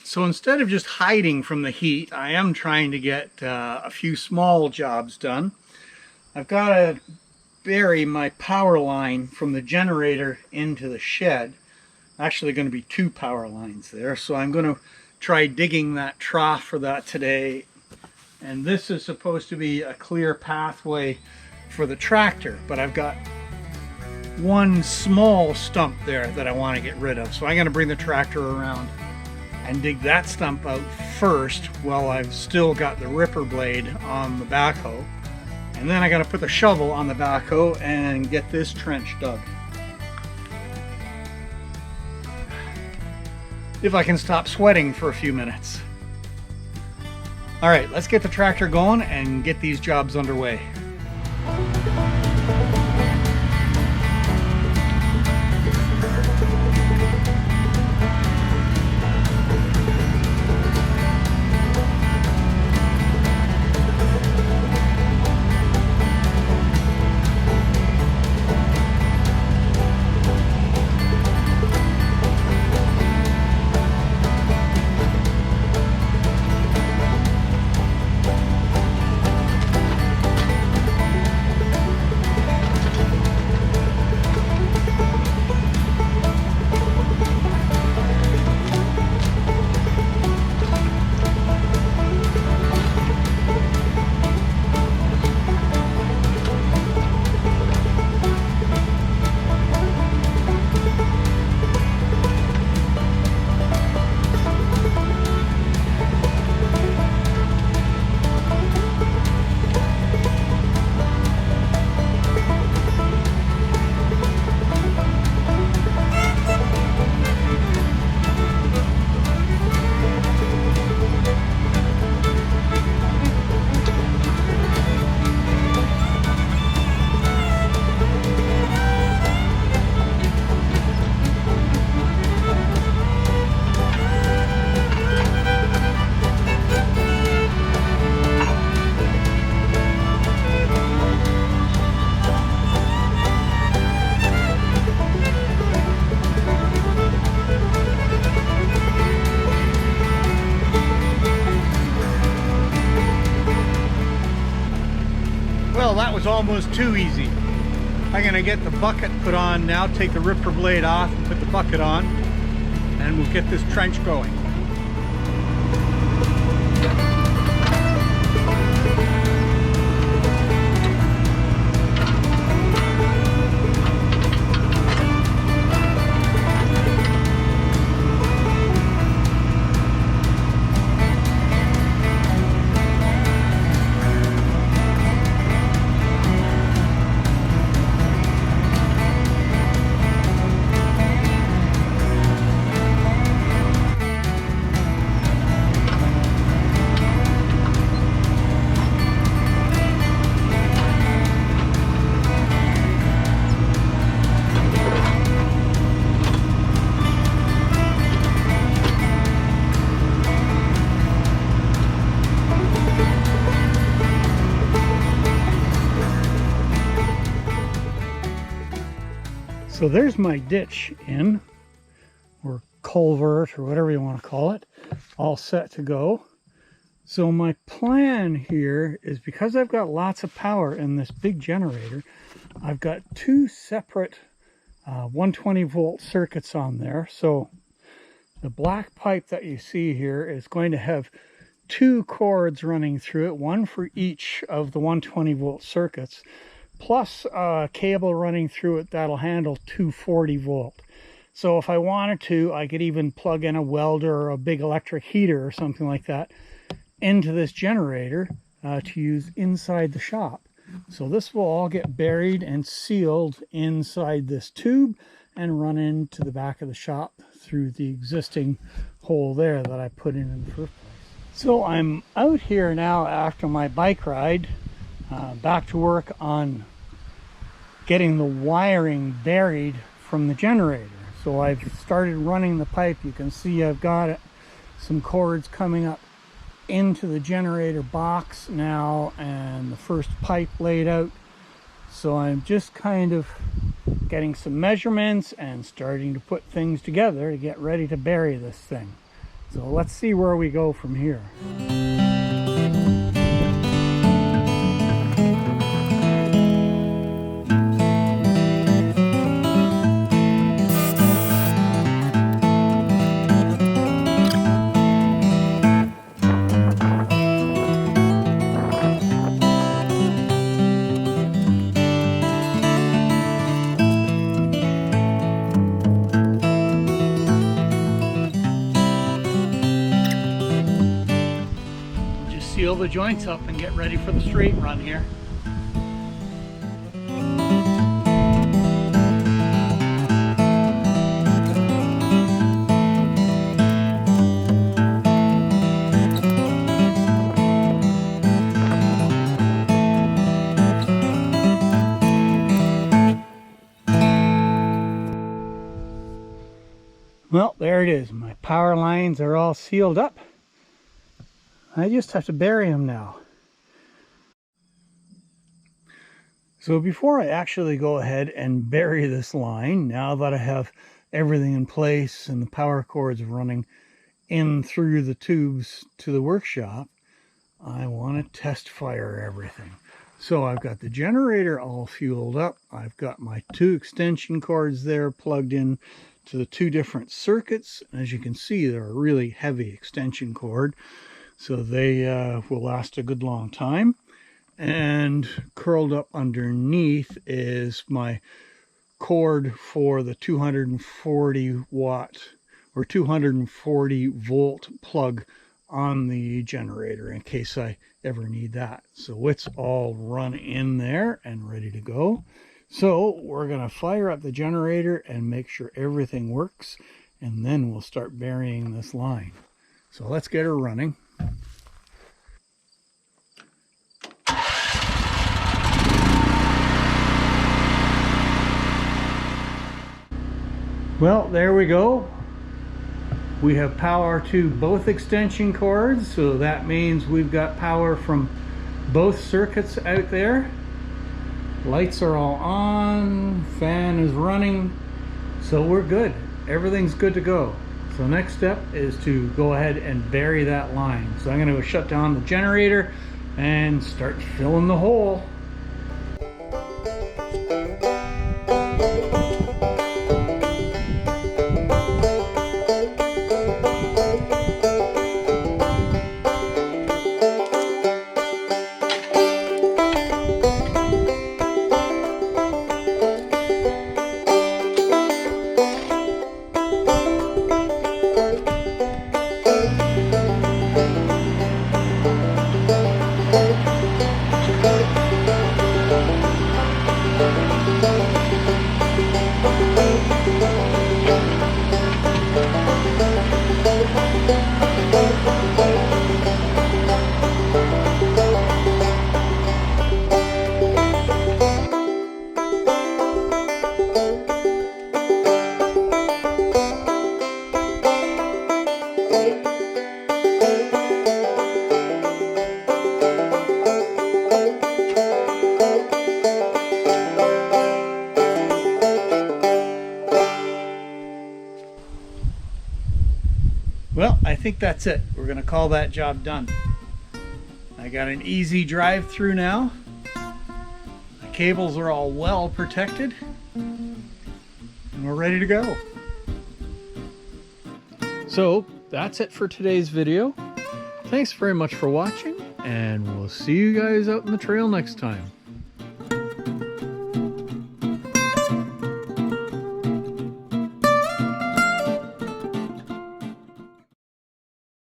So instead of just hiding from the heat, I am trying to get a few small jobs done. I've got to bury my power line from the generator into the shed. Actually going to be two power lines there, so I'm going to try digging that trough for that today. And this is supposed to be a clear pathway for the tractor, but I've got one small stump there that I want to get rid of. So I'm going to bring the tractor around and dig that stump out first while I've still got the ripper blade on the backhoe. And then I got to put the shovel on the backhoe and get this trench dug. If I can stop sweating for a few minutes. All right, let's get the tractor going and get these jobs underway. Well, that was almost too easy. I'm gonna get the bucket put on now, take the ripper blade off and put the bucket on, and we'll get this trench going. So there's my ditch in, or culvert, or whatever you want to call it, all set to go. So my plan here is, because I've got lots of power in this big generator, I've got two separate 120 volt circuits on there. So the black pipe that you see here is going to have two cords running through it, one for each of the 120 volt circuits, plus a cable running through it that'll handle 240 volt. So if I wanted to, I could even plug in a welder or a big electric heater or something like that into this generator to use inside the shop. So this will all get buried and sealed inside this tube and run into the back of the shop through the existing hole there that I put in the first place. So I'm out here now after my bike ride, back to work on getting the wiring buried from the generator. So I've started running the pipe. You can see I've got some cords coming up into the generator box now, and the first pipe laid out. So I'm just kind of getting some measurements and starting to put things together to get ready to bury this thing. So let's see where we go from here. Seal the joints up and get ready for the straight run here. Well, there it is. My power lines are all sealed up. I just have to bury them now. So before I actually go ahead and bury this line, now that I have everything in place and the power cords running in through the tubes to the workshop, I want to test fire everything. So I've got the generator all fueled up. I've got my 2 extension cords there plugged in to the 2 different circuits. As you can see, they're a really heavy extension cord, so they will last a good long time. And curled up underneath is my cord for the 240 watt or 240 volt plug on the generator in case I ever need that. So it's all run in there and ready to go. So we're going to fire up the generator and make sure everything works, and then we'll start burying this line. So let's get her running. Well, there we go. We have power to both extension cords, so that means we've got power from both circuits out there. Lights are all on, fan is running, so we're good. Everything's good to go. So next step is to go ahead and bury that line. So I'm going to shut down the generator and start filling the hole. Well, I think that's it. We're going to call that job done. I got an easy drive through now. The cables are all well protected. And we're ready to go. So that's it for today's video. Thanks very much for watching, and we'll see you guys out in the trail next time.